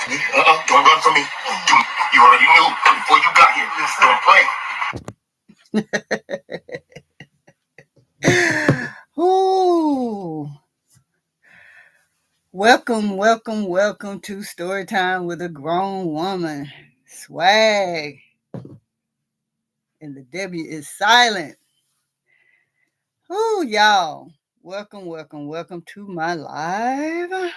Don't run from me. You already knew before you got here. Don't play. Ooh. Welcome to Storytime with a Grown Woman. Swag. And the W is silent. Ooh, y'all. Welcome to my live.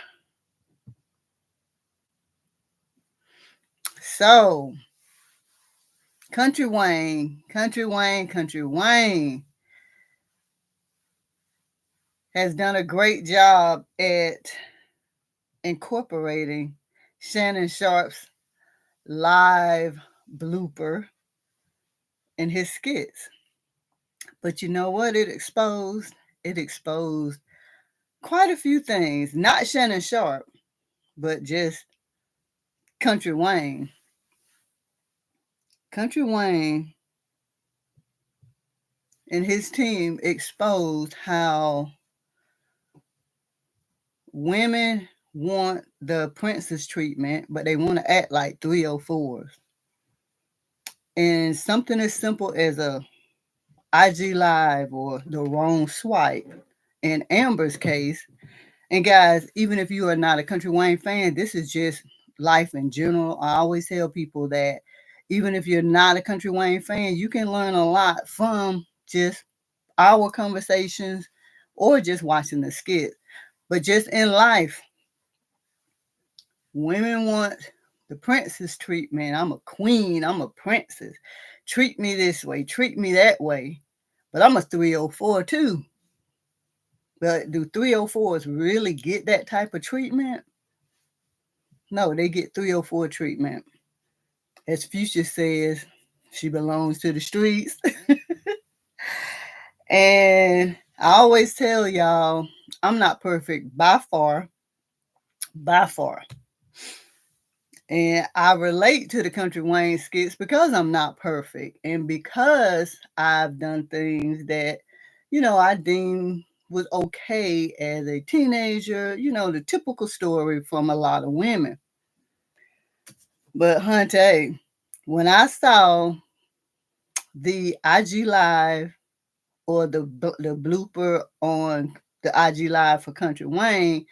So, Country Wayne has done a great job at incorporating Shannon Sharp's live blooper in his skits. But you know what it exposed? It exposed quite a few things. Not Shannon Sharp, but just Country Wayne. Country Wayne and his team exposed how women want the princess treatment, but they want to act like 304s. And something as simple as a IG Live or the wrong swipe in Amber's case. And guys, even if you are not a Country Wayne fan, this is just life in general. I always tell people that even if you're not a Country Wayne fan, you can learn a lot from just our conversations or just watching the skit. But just in life, women want the princess treatment. I'm a queen, I'm a princess. Treat me this way, treat me that way. But I'm a 304 too. But do 304s really get that type of treatment? No, they get 304 treatment. As Future says, she belongs to the streets. And I always tell y'all, I'm not perfect by far. By far. And I relate to the Country Wayne skits because I'm not perfect and because I've done things that, I deem was okay as a teenager, the typical story from a lot of women. But Hunte, when I saw the IG Live or the blooper on the IG Live for Country Wayne,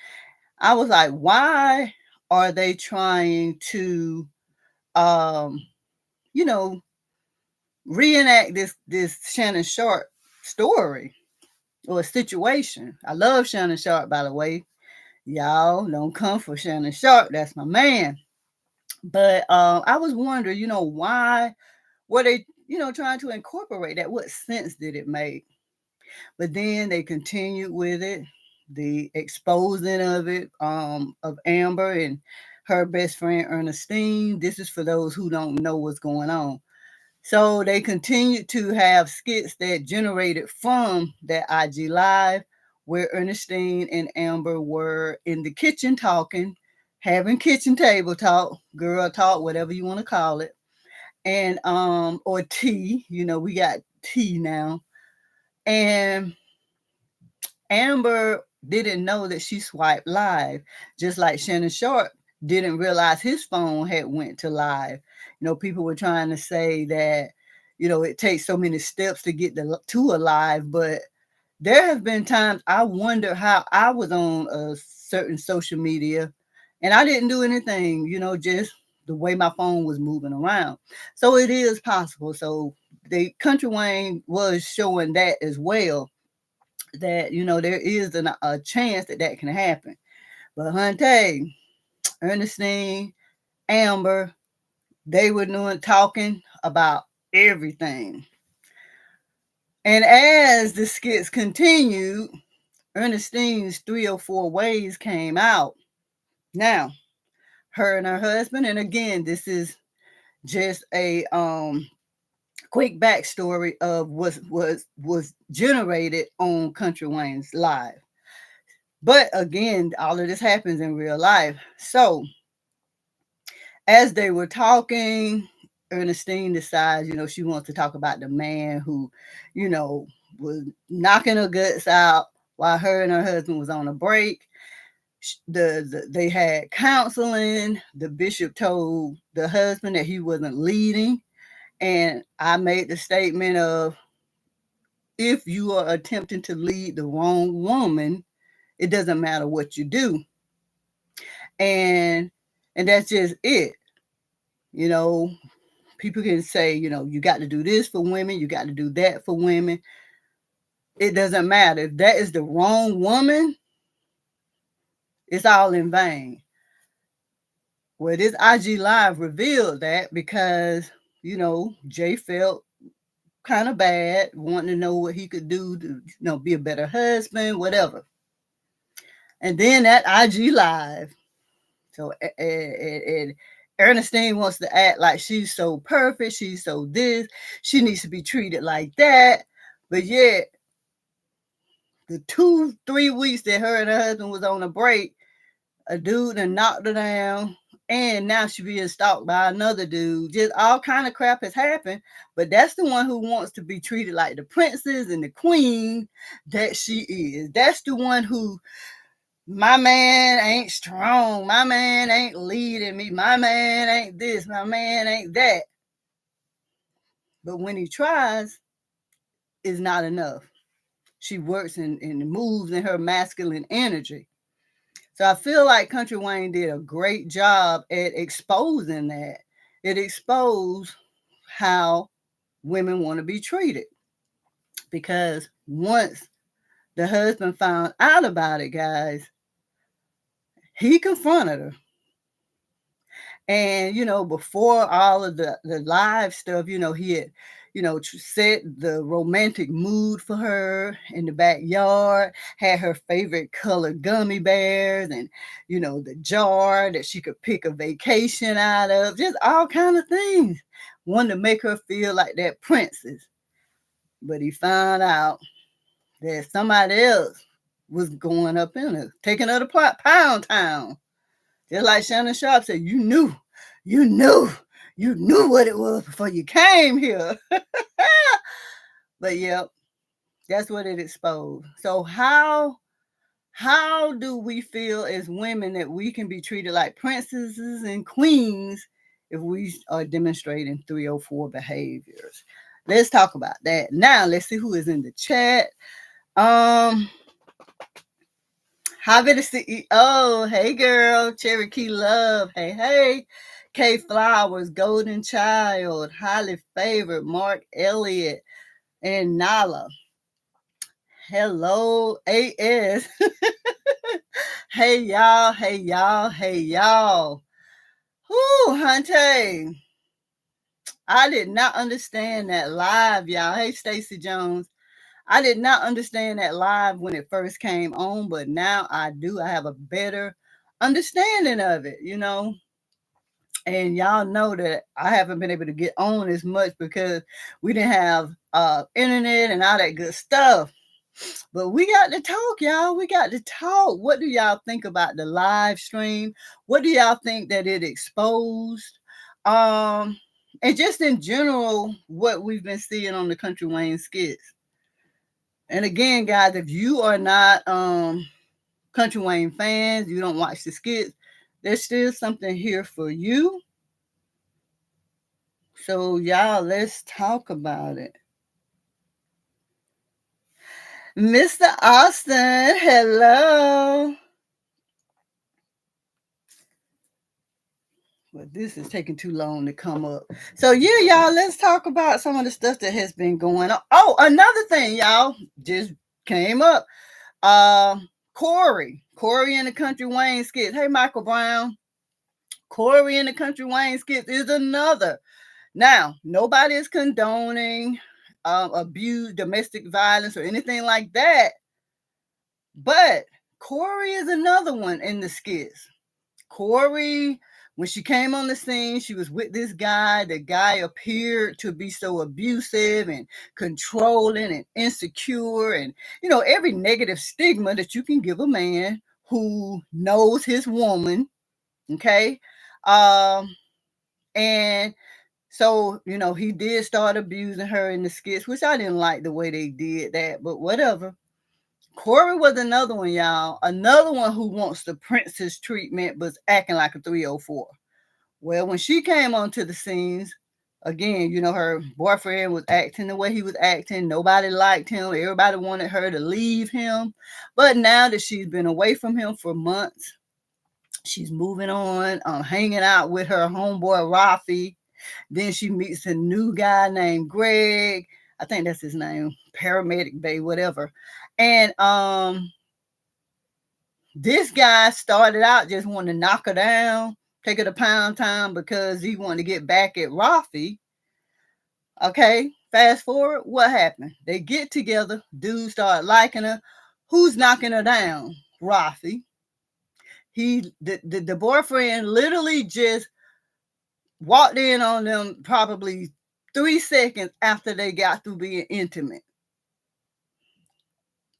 I was like, why are they trying to um, you know, reenact this Shannon Sharp story or situation? I love Shannon Sharp, by the way. Y'all don't come for Shannon Sharp. That's my man. But I was wondering, why were they, trying to incorporate that? What sense did it make? But then they continued with it, the exposing of it, of Amber and her best friend Ernestine. This is for those who don't know what's going on. So they continued to have skits that generated from that IG Live, where Ernestine and Amber were in the kitchen talking, having kitchen table talk, girl talk, whatever you want to call it, and or tea. We got tea now, and Amber didn't know that she swiped live, just like Shannon Sharp didn't realize his phone had went to live. People were trying to say that, it takes so many steps to get to a live, but there have been times I wonder how I was on a certain social media and I didn't do anything, just the way my phone was moving around. So it is possible. So the Country Wayne was showing that as well, that there is a chance that can happen. But Hunte, Ernestine, Amber, they were talking about everything. And as the skits continued, Ernestine's 304 ways came out. Now, her and her husband, and again, this is just a quick backstory of what was generated on Country Wayne's Live. But again, all of this happens in real life. So as they were talking, Ernestine decides, she wants to talk about the man who, was knocking her guts out while her and her husband was on a break. They had counseling. The bishop told the husband that he wasn't leading, and I made the statement of, if you are attempting to lead the wrong woman, it doesn't matter what you do. And that's just it. You know, people can say, you got to do this for women, you got to do that for women. It doesn't matter. If that is the wrong woman, it's all in vain. Well, this IG Live revealed that because, Jay felt kind of bad, wanting to know what he could do to, be a better husband, whatever. And then that IG Live. So Ernestine wants to act like she's so perfect, she's so this, she needs to be treated like that. But yet, the 2-3 weeks that her and her husband was on a break, a dude and knocked her down, and now she being stalked by another dude. Just all kind of crap has happened. But that's the one who wants to be treated like the princess and the queen that she is. That's the one who, my man ain't strong, my man ain't leading me, my man ain't this, my man ain't that. But when he tries, it's not enough. She works and moves in her masculine energy. So I feel like Country Wayne did a great job at exposing that. It exposed how women want to be treated. Because once the husband found out about it, guys, he confronted her. And, before all of the live stuff, he had, set the romantic mood for her in the backyard, had her favorite colored gummy bears and, the jar that she could pick a vacation out of, just all kind of things. Wanted to make her feel like that princess. But he found out that somebody else was going up in her, taking her to Pound Town. Just like Shannon Sharp said, you knew what it was before you came here. But yeah, that's what it exposed. So how do we feel as women that we can be treated like princesses and queens if we are demonstrating 304 behaviors? Let's talk about that. Now let's see who is in the chat. Javi the CEO. Hey girl. Cherokee Love. Hey. K Flowers, Golden Child, Highly Favored, Mark Elliott, and Nala. Hello, AS. Hey y'all. Whoo, Hunte. I did not understand that live, y'all. Hey, Stacey Jones. I did not understand that live when it first came on, but now I do. I have a better understanding of it, And y'all know that I haven't been able to get on as much because we didn't have internet and all that good stuff. But we got to talk, y'all. We got to talk. What do y'all think about the live stream? What do y'all think that it exposed? And just in general, what we've been seeing on the Country Wayne skits. And again, guys, if you are not Country Wayne fans, you don't watch the skits, there's still something here for you. So, y'all, let's talk about it. Mr. Austin, hello. Well, this is taking too long to come up. So, yeah, y'all, let's talk about some of the stuff that has been going on. Oh, another thing, y'all, just came up. Corey and the Country Wayne skits. Hey, Michael Brown. Corey and the Country Wayne skits is another. Now, nobody is condoning abuse, domestic violence, or anything like that. But Corey is another one in the skits. Corey, when she came on the scene, she was with this guy. The guy appeared to be so abusive and controlling and insecure and, every negative stigma that you can give a man who knows his woman. Okay. And so, he did start abusing her in the skits, which I didn't like the way they did that, but whatever. Corey was another one, y'all. Another one who wants the princess treatment, but acting like a 304. Well, when she came onto the scenes, again, her boyfriend was acting the way he was acting. Nobody liked him. Everybody wanted her to leave him. But now that she's been away from him for months, she's moving on, hanging out with her homeboy Rafi. Then she meets a new guy named Greg. I think that's his name, paramedic bay, whatever. And this guy started out just wanting to knock her down, take her to Pound Town because he wanted to get back at Rafi. Okay, fast forward, what happened? They get together, dudes start liking her. Who's knocking her down? Rafi. The boyfriend literally just walked in on them probably 3 seconds after they got through being intimate,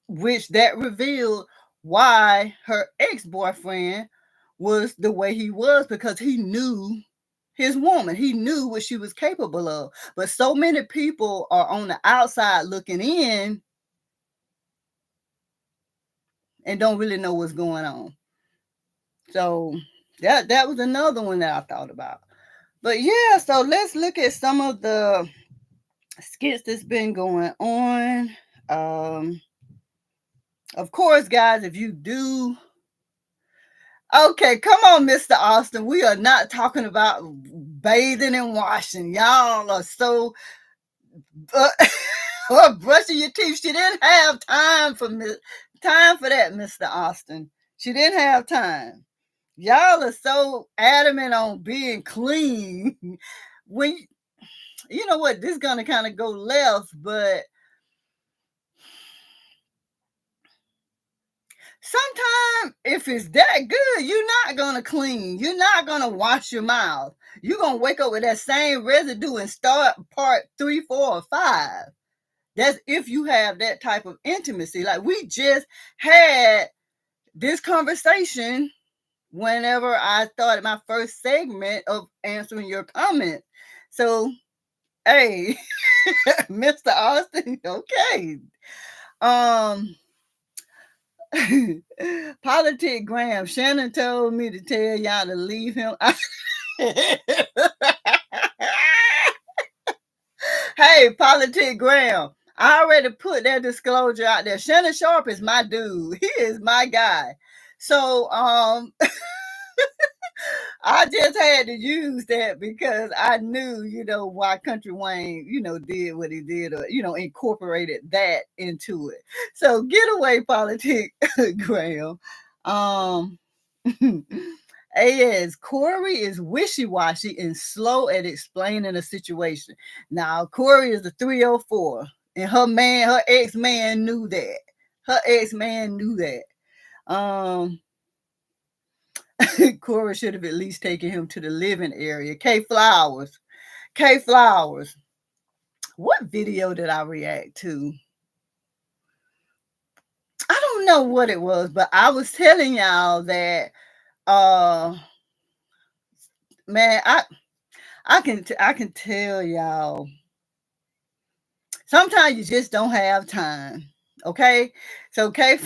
which that revealed why her ex-boyfriend was the way he was, because he knew his woman. He knew what she was capable of. But so many people are on the outside looking in and don't really know what's going on. So that was another one that I thought about. But yeah, so let's look at some of the skits that's been going on. Of course, guys, if you do. Okay, come on, Mr. Austin. We are not talking about bathing and washing. Y'all are so brushing your teeth. She didn't have time for that, Mr. Austin. She didn't have time. Y'all are so adamant on being clean. When you know what, this is gonna kind of go left, but sometimes if it's that good, you're not gonna clean. You're not gonna wash your mouth. You're gonna wake up with that same residue and start part 3, 4, or 5. That's if you have that type of intimacy. Like we just had this conversation whenever I started my first segment of answering your comment. So, hey, Mr. Austin, okay. Politic Graham. Shannon told me to tell y'all to leave him. Hey, Politic Graham. I already put that disclosure out there. Shannon Sharp is my dude. He is my guy. So I just had to use that because I knew, why Country Wayne, did what he did, or, incorporated that into it. So get away, Politic Graham. As Corey is wishy-washy and slow at explaining a situation. Now, Corey is a 304, and her ex-man knew that. Her ex-man knew that. Corey should have at least taken him to the living area. K Flowers. What video did I react to? I don't know what it was, but I was telling y'all that man, I can tell y'all sometimes you just don't have time. Okay, so K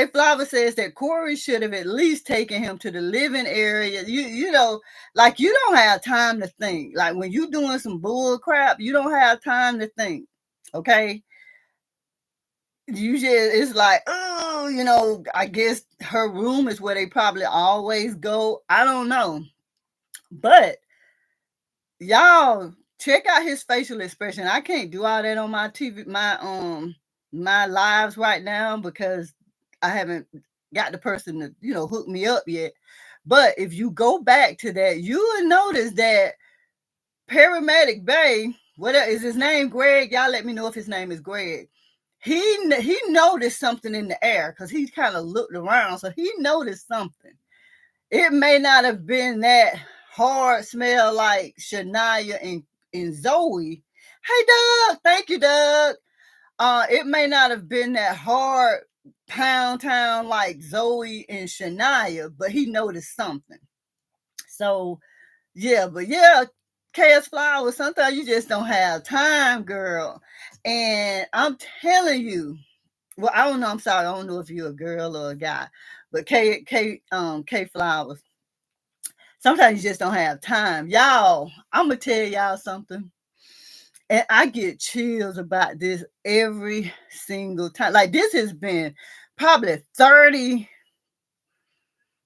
Flower says that Corey should have at least taken him to the living area. Like you don't have time to think. Like when you doing some bull crap, you don't have time to think. Okay, you just it's like, oh, I guess her room is where they probably always go. I don't know, but y'all check out his facial expression. I can't do all that on my TV, my lives right now because I haven't got the person to hook me up yet. But if you go back to that, you will notice that paramedic Bay, what is his name? Greg. Y'all let me know if his name is Greg. He noticed something in the air because he kind of looked around, so he noticed something. It may not have been that hard smell like Shania and Zoe. Hey, Doug. Thank you, Doug. It may not have been that hard pound town like Zoe and Shania, but he noticed something. So, yeah, KS Flowers, sometimes you just don't have time, girl. And I'm telling you, Well, I don't know. I'm sorry. I don't know if you're a girl or a guy, but K Flowers. Sometimes you just don't have time, y'all. I'm gonna tell y'all something, and I get chills about this every single time. Like this has been probably 30,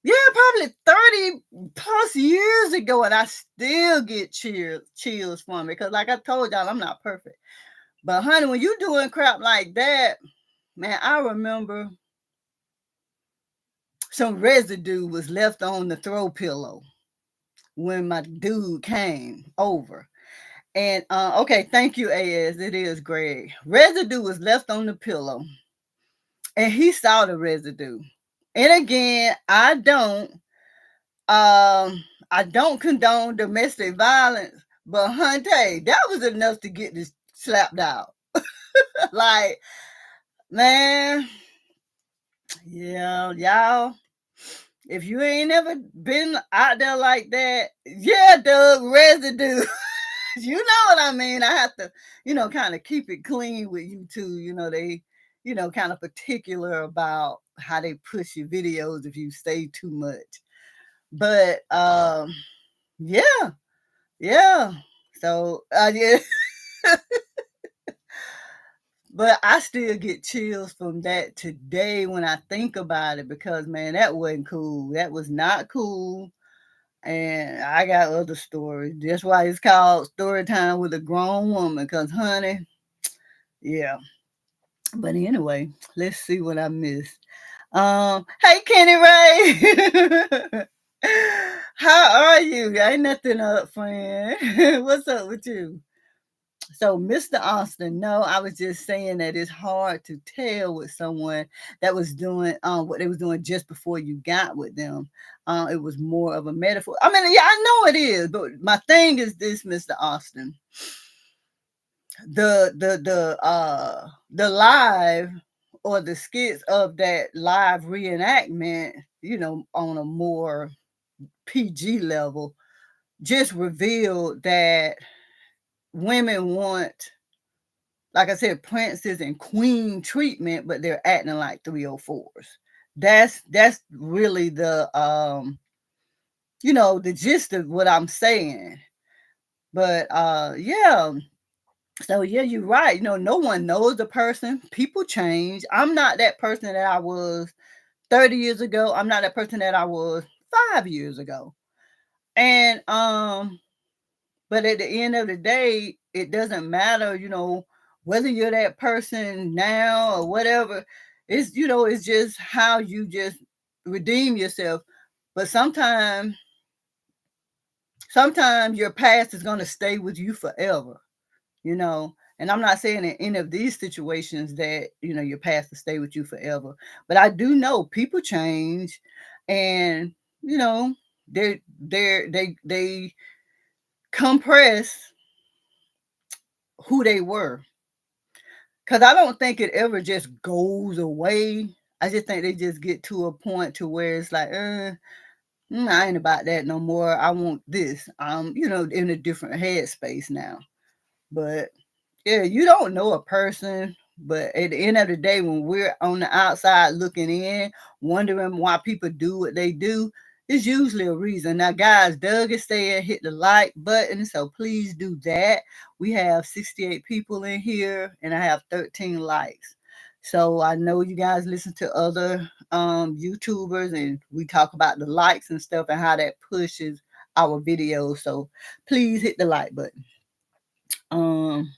yeah, probably 30 plus years ago, and I still get chills from it. Cause like I told y'all, I'm not perfect. But honey, when you doing crap like that, man, I remember some residue was left on the throw pillow when my dude came over. And okay, thank you, AS. It is Greg. Residue was left on the pillow, and he saw the residue. And again, I don't condone domestic violence, but Hunte, that was enough to get this slapped out. Like, man, yeah, y'all. If you ain't ever been out there like that, yeah, Doug, residue. You know what I mean? I have to, kind of keep it clean with you too. They, kind of particular about how they push your videos if you say too much. But yeah, yeah. So yeah, but I still get chills from that today when I think about it because man, that wasn't cool. That was not cool. And I got other stories. That's why it's called Story Time with a Grown Woman. Cause honey, yeah. But anyway, let's see what I missed. Hey Kenny Ray. How are you? Ain't nothing up, friend. What's up with you? So, Mr. Austin, no, I was just saying that it's hard to tell with someone that was doing what they was doing just before you got with them. It was more of a metaphor. I mean, yeah, I know it is, but my thing is this, Mr. Austin. The live or the skits of that live reenactment, on a more PG level, just revealed that women want, like I said, princes and queen treatment, but they're acting like 304s. That's really the gist of what I'm saying. But yeah. So yeah, you're right. No one knows the person. People change. I'm not that person that I was 30 years ago. I'm not that person that I was 5 years ago. And but at the end of the day, it doesn't matter, whether you're that person now or whatever. It's just how you just redeem yourself. But sometimes your past is gonna stay with you forever, you know. And I'm not saying in any of these situations that, your past will stay with you forever. But I do know people change and, you know, they compress who they were. Cause I don't think it ever just goes away. I just think they just get to a point to where it's like, I ain't about that no more. I want this. In a different headspace now. But yeah, you don't know a person, but at the end of the day, when we're on the outside looking in, wondering why people do what they do, it's usually a reason. Now, guys, Doug is saying hit the like button, so please do that. We have 68 people in here, and I have 13 likes. So I know you guys listen to other YouTubers, and we talk about the likes and stuff and how that pushes our videos. So please hit the like button. Um,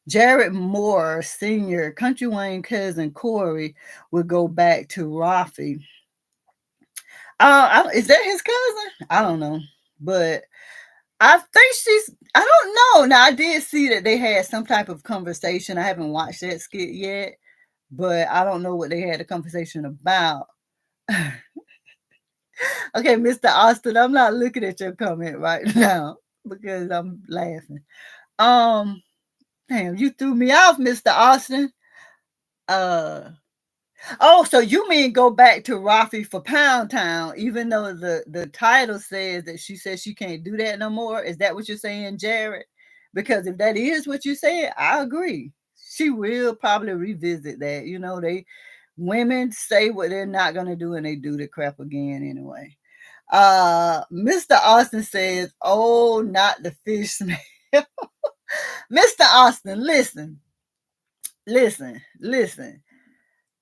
Jared Moore Sr., Country Wayne cousin Corey, would go back to Rafi. Is that his cousin? I don't know. But I think I don't know. Now, I did see that they had some type of conversation. I haven't watched that skit yet, but I don't know what they had a conversation about. Okay, Mr. Austin, I'm not looking at your comment right now because I'm laughing. Um, Damn, you threw me off, Mr. Austin. Uh, Oh, so you mean go back to Rafi for Pound Town, even though the title says that she says she can't do that no more? Is that what you're saying, Jared? Because if that is what you said, I agree. she will probably revisit that. They women say what they're not gonna do and they do the crap again anyway. Mr. Austin says, "Oh, not the fish smell." Mr. Austin, listen.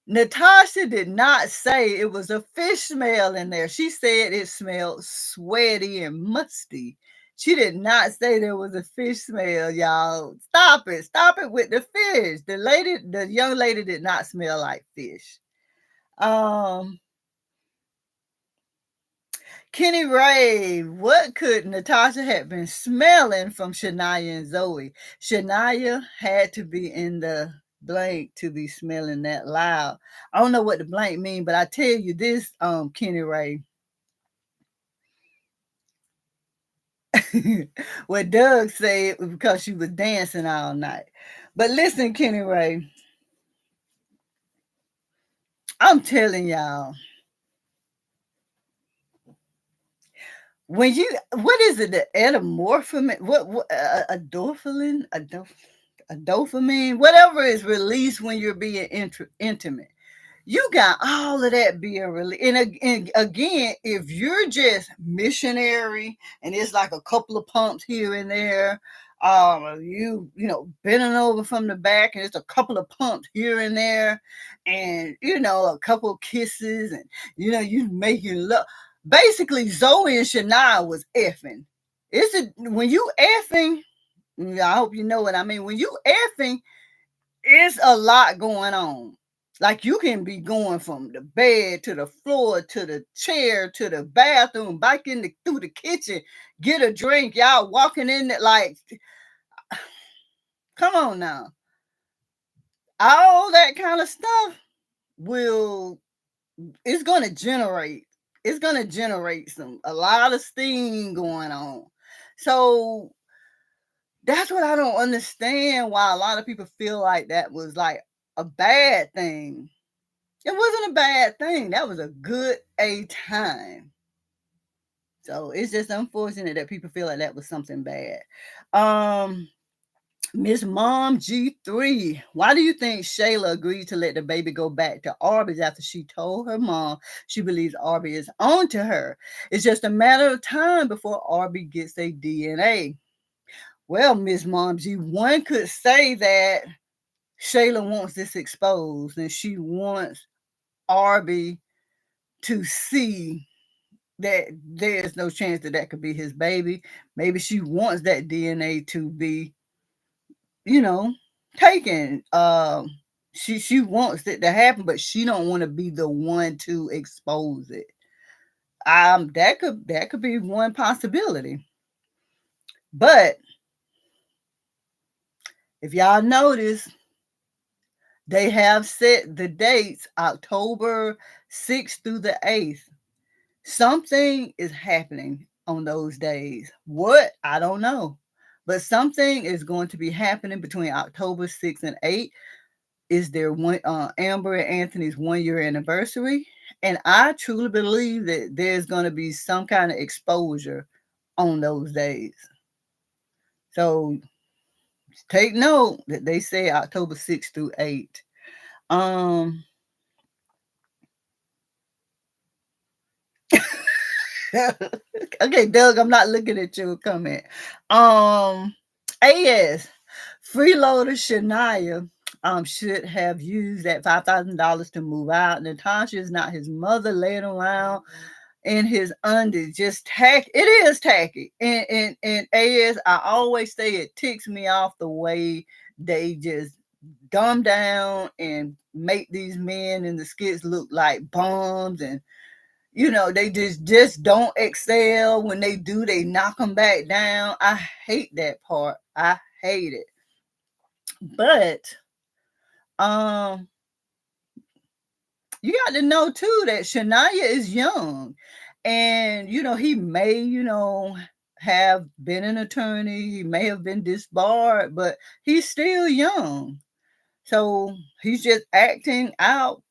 Natasha did not say it was a fish smell in there. She said it smelled sweaty and musty. She did not say there was a fish smell, y'all. Stop it. Stop it with the fish. The young lady did not smell like fish. Um, Kenny Ray, what could Natasha have been smelling from Shania and Zoe? Shania had to be in the blank to be smelling that loud. I don't know what the blank mean, but I tell you this, Kenny Ray. What Doug said was because she was dancing all night. But listen, Kenny Ray, I'm telling y'all, what is it, the etymorphin, what a dopamine, a dopamine, whatever is released when you're being intimate. You got all of that being released. And again, if you're just missionary and it's like a couple of pumps here and there, bending over from the back and it's a couple of pumps here and there, and a couple of kisses, and you making love. Basically, Zoe and Shania was effing. When you effing, I hope you know what I mean. When you effing, it's a lot going on. Like you can be going from the bed to the floor to the chair to the bathroom, back through the kitchen, get a drink. Y'all walking in it like, come on now. All that kind of stuff will it's gonna generate a lot of steam going on. So that's what I don't understand, why a lot of people feel like that was like a bad thing. It wasn't a bad thing. That was a good a time. So it's just unfortunate that people feel like that was something bad. Um, Miss Mom G3, why do you think Shayla agreed to let the baby go back to Arby's after she told her mom she believes Arby is on to her? It's just a matter of time before Arby gets a DNA. Well, Miss Mom G, one could say that Shayla wants this exposed and she wants Arby to see that there's no chance that that could be his baby. Maybe she wants that DNA to be, you know, taken. She wants it to happen, but she don't want to be the one to expose it. That could be one possibility. But if y'all notice, they have set the dates October 6th through the 8th. Something is happening on those days. What? I don't know. But something is going to be happening between October 6th and 8th. Is their Amber and Anthony's 1 year anniversary. And I truly believe that there's going to be some kind of exposure on those days. So take note that they say October 6th through 8th. Okay, Doug, I'm not looking at your comment. AS freeloader Shania should have used that $5,000 to move out. Natasha is not his mother laying around in his undies. Just tacky. It is tacky. And AS, I always say it ticks me off the way they just dumb down and make these men in the skits look like bums, and they just don't excel. When they do, they knock them back down. I hate that part. I hate it. But you got to know too that Shania is young, and he may have been an attorney. He may have been disbarred, but he's still young. So he's just acting out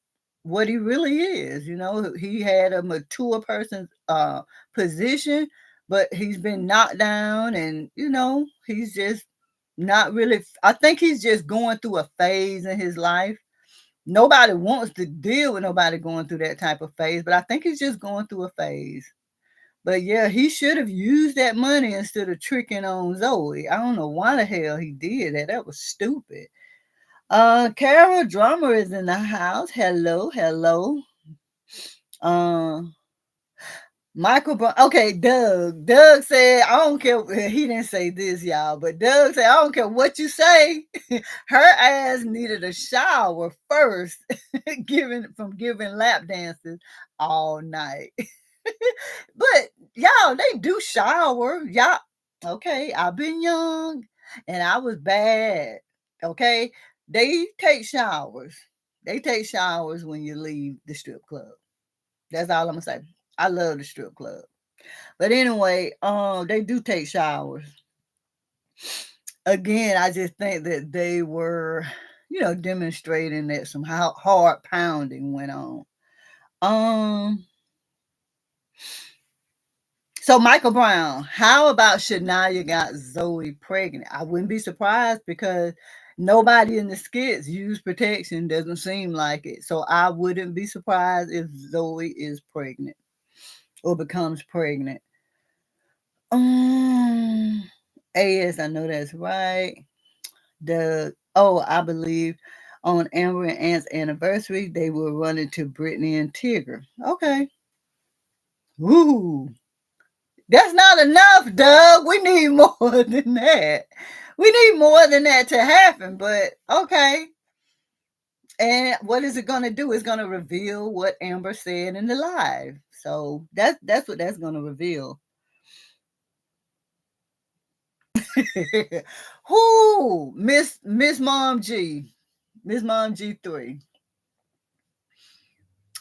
what he really is. He had a mature person's position, but he's been knocked down, and he's just Not really. I think he's just going through a phase in his life. Nobody wants to deal with nobody going through that type of phase, but I think he's just going through a phase. But yeah, he should have used that money instead of tricking on Zoe. I don't know why the hell he did that. That was stupid. Carol Drummer is in the house. Hello, hello. Uh, Michael Brown. Okay, Doug. Doug said, I don't care. He didn't say this, y'all, but Doug said, I don't care what you say. Her ass needed a shower first, giving lap dances all night. But y'all, they do shower. Y'all, okay, I've been young and I was bad. Okay, they take showers. They take showers when you leave the strip club. That's all I'm gonna say. I love the strip club. But anyway, they do take showers. Again, I just think that they were, demonstrating that some hard pounding went on. Um, so Michael Brown, how about Shania got Zoe pregnant? I wouldn't be surprised because nobody in the skits used protection. Doesn't seem like it. So I wouldn't be surprised if Zoe is pregnant or becomes pregnant. AS, I know that's right. I believe on Amber and Ant's anniversary, they were running to Brittany and Tigger. Okay. Woo. That's not enough, Doug. We need more than that. We need more than that to happen, but okay. And what is it going to do? It's going to reveal what Amber said in the live. So that's what that's going to reveal. Who? Miss Mom G. Miss Mom G3.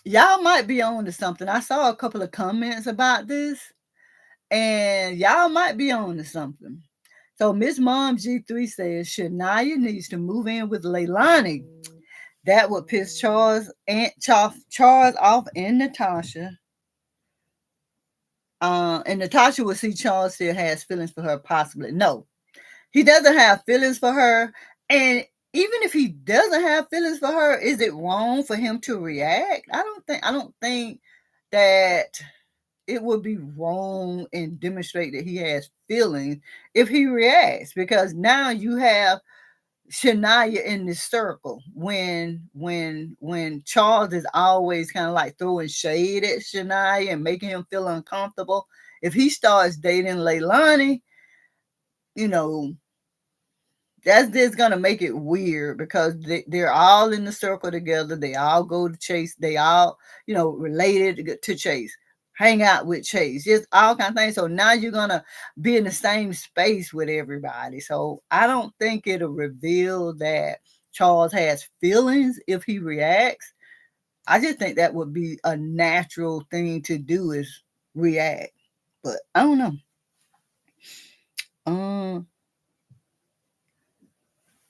Y'all might be on to something. I saw a couple of comments about this, and y'all might be on to something. So Miss Mom G3 says Shania needs to move in with Leilani. That would piss Charles off and Natasha. And Natasha would see Charles still has feelings for her, possibly. No, he doesn't have feelings for her. And even if he doesn't have feelings for her, is it wrong for him to react? I don't think that it would be wrong and demonstrate that he has feelings if he reacts, because now you have Shania in this circle when Charles is always kind of like throwing shade at Shania and making him feel uncomfortable. If he starts dating Leilani, you know, that's just gonna make it weird because they're all in the circle together. They all go to Chase. They all, related to Chase, hang out with Chase, just all kind of things. So now you're gonna be in the same space with everybody. So I don't think it'll reveal that Charles has feelings if he reacts. I just think that would be a natural thing to do is react. But I don't know.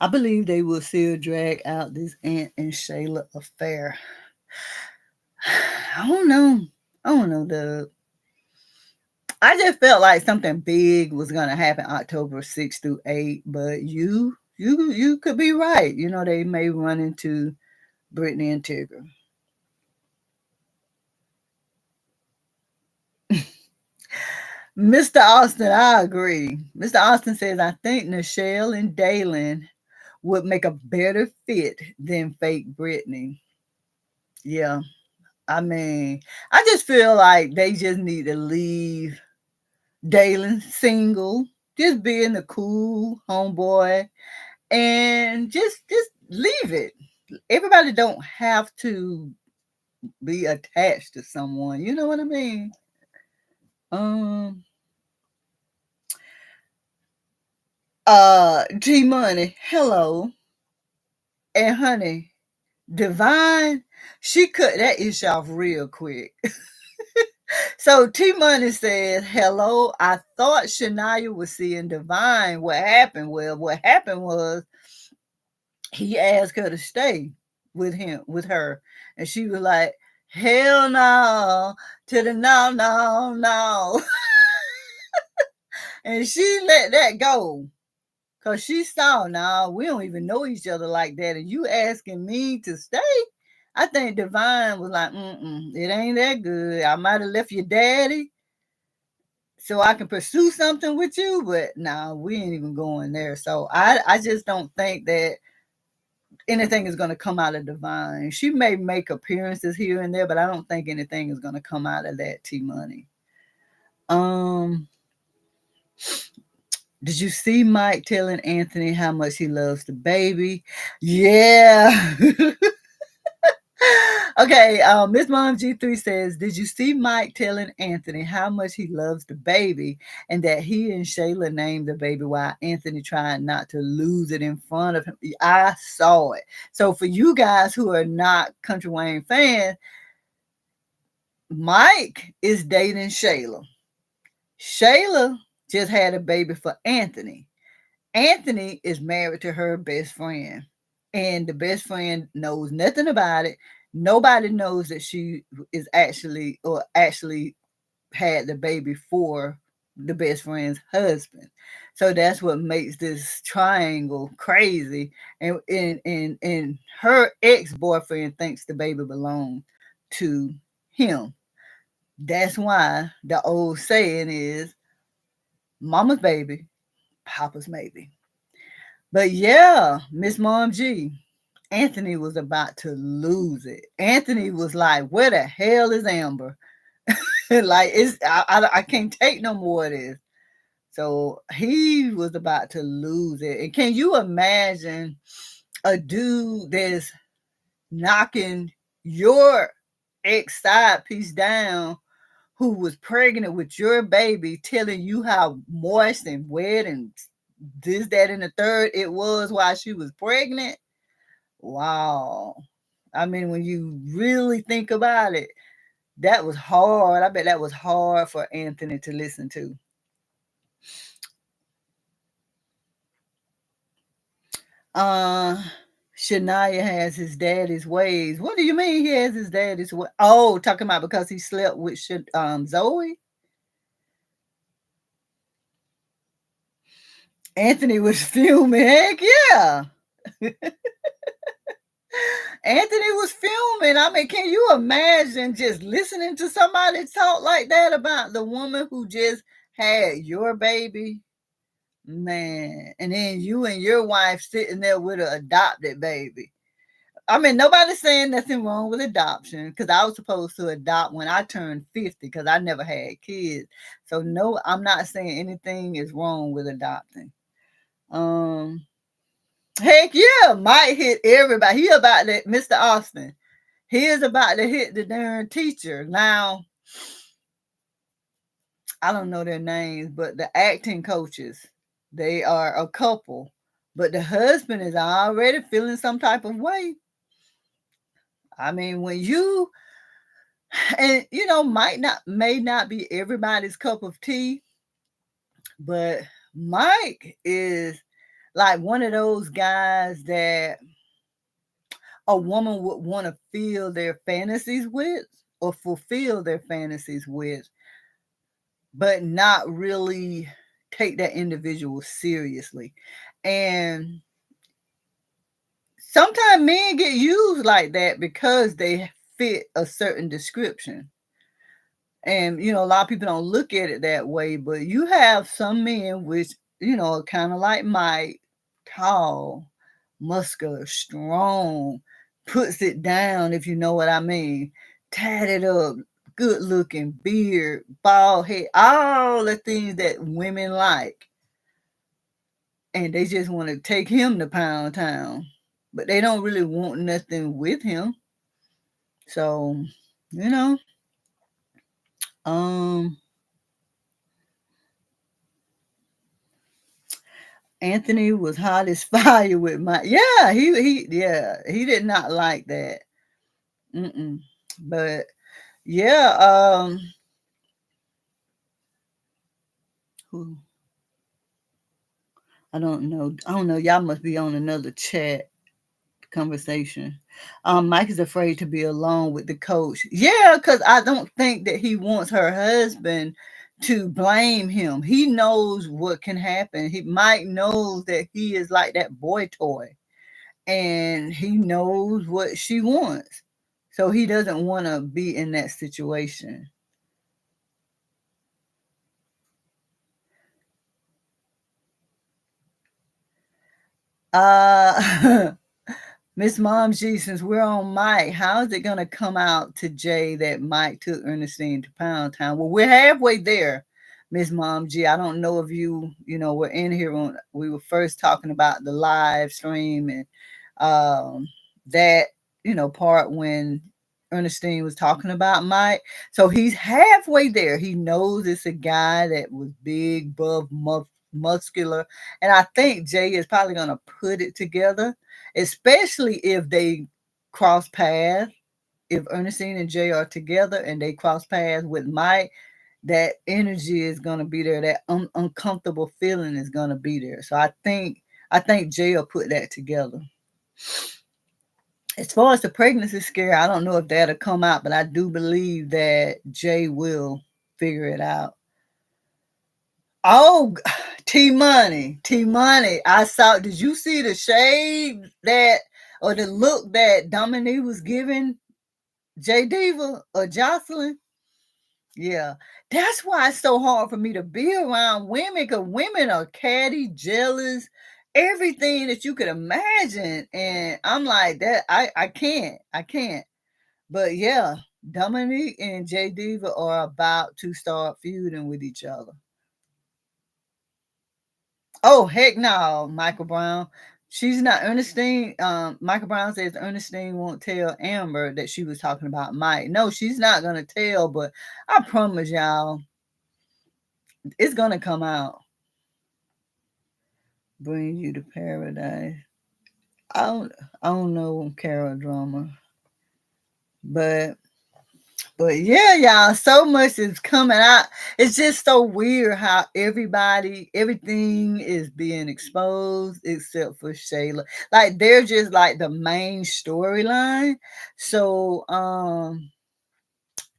I believe they will still drag out this Ant and Shayla affair. I don't know. I don't know, Doug. I just felt like something big was gonna happen October 6th through 8th, but you could be right. They may run into Brittany and Tigger. Mr. Austin, I agree. Mr. Austin says, I think Nichelle and Dalen would make a better fit than fake Brittany. Yeah. I mean, I just feel like they just need to leave Dalen single, just being a cool homeboy, and just leave it. Everybody don't have to be attached to someone. You know what I mean? Um. G Money, hello, and honey, Divine, she cut that issue off real quick. So T Money says, hello. I thought Shania was seeing Divine. What happened? Well, what happened was he asked her to stay with her. And she was like, hell no, to the no, no, no. And she let that go. Cause she saw, nah, we don't even know each other like that. And you asking me to stay. I think Divine was like, it ain't that good. I might have left your daddy so I can pursue something with you, but nah, we ain't even going there. So I just don't think that anything is gonna come out of Divine. She may make appearances here and there, but I don't think anything is gonna come out of that T Money. Um, did you see Mike telling Anthony how much he loves the baby? Yeah. Okay, Miss Mom G3 says, did you see Mike telling Anthony how much he loves the baby and that he and Shayla named the baby while Anthony tried not to lose it in front of him? I saw it. So for you guys who are not Country Wayne fans, Mike is dating Shayla. Shayla just had a baby for Anthony. Anthony is married to her best friend, and the best friend knows nothing about it. Nobody knows that she is actually had the baby for the best friend's husband. So that's what makes this triangle crazy. And her ex-boyfriend thinks the baby belongs to him. That's why the old saying is mama's baby, papa's maybe. But yeah, Miss Mom G, Anthony was about to lose it. Anthony was like, "Where the hell is Amber?" Like I can't take no more of this. So he was about to lose it. And can you imagine a dude that's knocking your ex side piece down who was pregnant with your baby, telling you how moist and wet and this, that, and the third it was while she was pregnant? Wow. I mean, when you really think about it, that was hard. I bet that was hard for Anthony to listen to. Uh Shania has his daddy's ways. What do you mean he has his daddy's way? Oh, talking about because he slept with Zoe? Anthony was fuming. Heck yeah. Anthony was filming. I mean, can you imagine just listening to somebody talk like that about the woman who just had your baby? Man, and then you and your wife sitting there with an adopted baby. I mean, nobody's saying nothing wrong with adoption because I was supposed to adopt when I turned 50 because I never had kids. So no, I'm not saying anything is wrong with adopting. Um, Heck yeah, Mike hit everybody. He about to, Mr. Austin. He is about to hit the darn teacher. Now, I don't know their names, but the acting coaches, they are a couple. But the husband is already feeling some type of way. I mean, when you and may not be everybody's cup of tea, but Mike is like one of those guys that a woman would want to feel their fantasies with or fulfill their fantasies with, but not really take that individual seriously. And sometimes men get used like that because they fit a certain description. And a lot of people don't look at it that way, but you have some men which, kind of like Mike, tall, muscular, strong, puts it down, if you know what I mean, tatted up, good looking, beard, bald head, all the things that women like. And they just want to take him to Pound Town, but they don't really want nothing with him. So, you know, um, Anthony was hot as fire with my he did not like that. Mm-mm. But yeah, who I don't know. Y'all must be on another chat conversation. Mike is afraid to be alone with the coach. Yeah, because I don't think that he wants her husband to blame him. He knows what can happen. Mike knows that he is like that boy toy, and he knows what she wants. So he doesn't want to be in that situation. Uh Miss Mom G, since we're on Mike, how is it gonna come out to Jay that Mike took Ernestine to Pound Town? Well, we're halfway there, Miss Mom G. I don't know if were in here when we were first talking about the live stream and um that, part when Ernestine was talking about Mike. So he's halfway there. He knows it's a guy that was big, buff, muscular, and I think Jay is probably gonna put it together, especially if they cross paths. If Ernestine and Jay are together and they cross paths with Mike, that energy is gonna be there. That uncomfortable feeling is gonna be there. So I think Jay will put that together. As far as the pregnancy scare, I don't know if that'll come out, but I do believe that Jay will figure it out. Oh, T Money, T Money. I saw. Did you see the shade that or the look that Dominique was giving J Diva or Jocelyn? Yeah, that's why it's so hard for me to be around women, because women are catty, jealous, everything that you could imagine, and I'm like that. I can't. But yeah, Dominique and J Diva are about to start feuding with each other. Oh heck no, Michael Brown. She's not Ernestine. Michael Brown says Ernestine won't tell Amber that she was talking about Mike. No, she's not gonna tell, but I promise y'all, it's gonna come out. Bring you to paradise. I don't, I don't know Carol Drummer, but yeah, y'all, so much is coming out. It's just so weird how everything is being exposed except for Shayla. Like they're just like the main storyline. So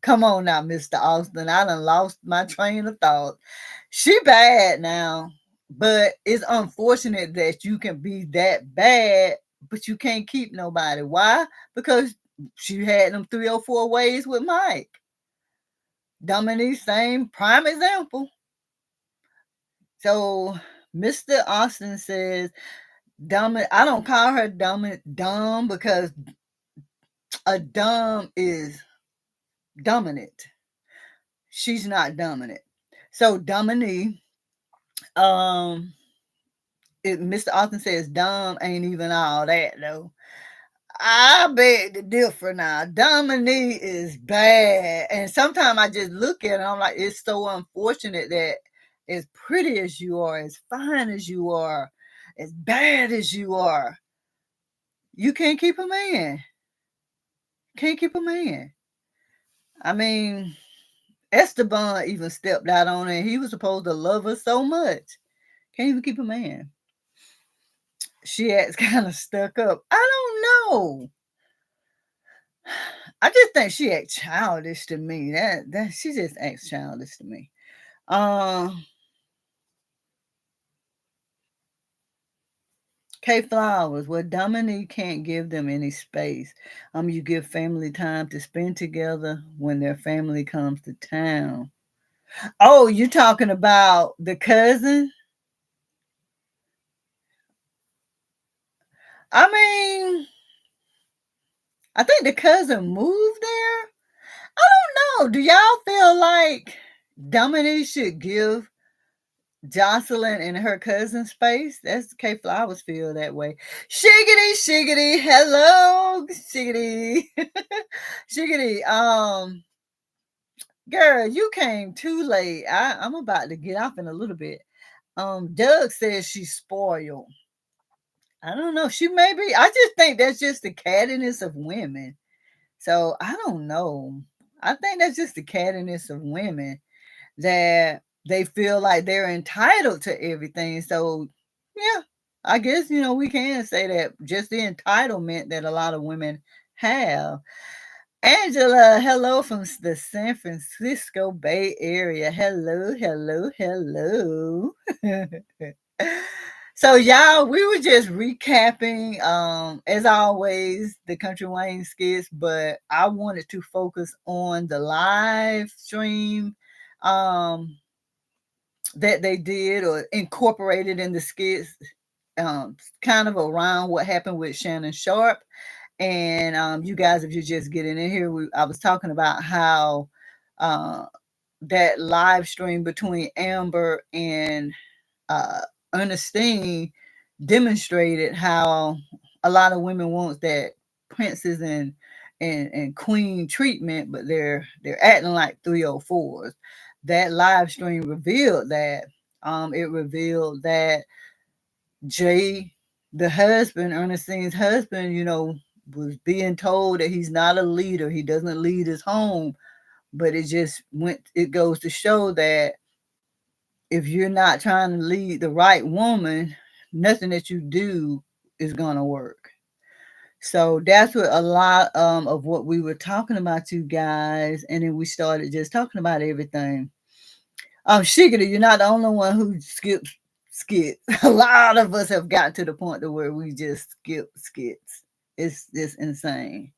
come on now, Mr. Austin. I done lost my train of thought. She bad now, but it's unfortunate that you can be that bad, but you can't keep nobody. Why? Because she had them 304 ways with Mike. Dominique, same prime example. So Mr. Austin says, I don't call her dumb because a dumb is dominant. She's not dominant. So Dominique, um, Mr. Austin says dumb ain't even all that though. I beg to differ now. Dominique is bad. And sometimes I just look at it, I'm like, it's so unfortunate that as pretty as you are, as fine as you are, as bad as you are, you can't keep a man. Can't keep a man. I mean, Esteban even stepped out on it. He was supposed to love her so much. Can't even keep a man. She acts kind of stuck up. I don't know. I just think she acts childish to me. That she just acts childish to me. Um, K Flowers, well, Dominique can't give them any space. You give family time to spend together when their family comes to town. Oh, you talking about the cousin? I mean, I think the cousin moved there. I don't know. Do y'all feel like Dominique should give Jocelyn and her cousin space? That's K Flowers feel that way. Shiggity, shiggity, hello, shiggity, shiggity. Girl, you came too late. I'm about to get off in a little bit. Doug says she's spoiled. I don't know. She may be. I just think that's just the cattiness of women. So I don't know. I think that's just the cattiness of women that they feel like they're entitled to everything. So yeah, I guess we can say that just the entitlement that a lot of women have. Angela, hello from the San Francisco Bay Area. Hello, hello, hello. So y'all, we were just recapping, as always, the Country Wayne skits, but I wanted to focus on the live stream um that they did or incorporated in the skits, kind of around what happened with Shannon Sharp. And you guys, if you're just getting in here, I was talking about how uh, that live stream between Amber and uh, Ernestine demonstrated how a lot of women want that princess and queen treatment, but they're acting like 304s. That live stream revealed that. It revealed that Jay, the husband, Ernestine's husband, was being told that he's not a leader. He doesn't lead his home. But it goes to show that if you're not trying to lead the right woman, nothing that you do is going to work. So that's what a lot of what we were talking about, you guys. And then we started just talking about everything. Shiggity, you're not the only one who skips skits. A lot of us have gotten to the point to where we just skip skits. It's just insane.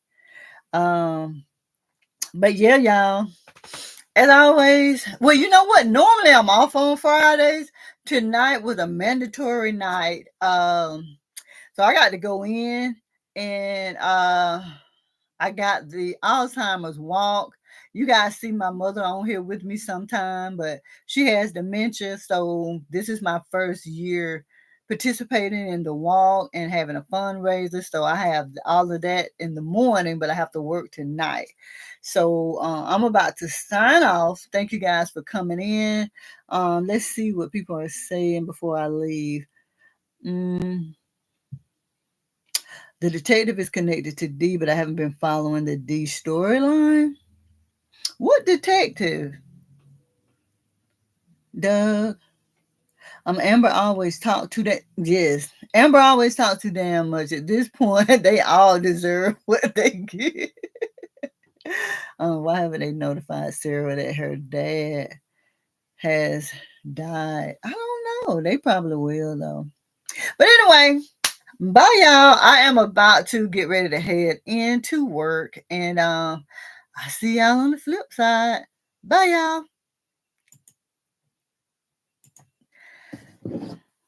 Um, but yeah, y'all. As always, well, you know what? Normally I'm off on Fridays. Tonight was a mandatory night. So I got to go in and I got the Alzheimer's walk. You guys see my mother on here with me sometime, but she has dementia. So this is my first year participating in the walk and having a fundraiser. So I have all of that in the morning, but I have to work tonight. So I'm about to sign off. Thank you guys for coming in. Let's see what people are saying before I leave. Mm, the detective is connected to D, but I haven't been following the D storyline. What detective? Doug. Amber always talk too that. Yes, Amber always talk too damn much. At this point, they all deserve what they get. Why haven't they notified Sarah that her dad has died? I don't know. They probably will though. But anyway, bye y'all. I am about to get ready to head into work, and I see y'all on the flip side. Bye y'all.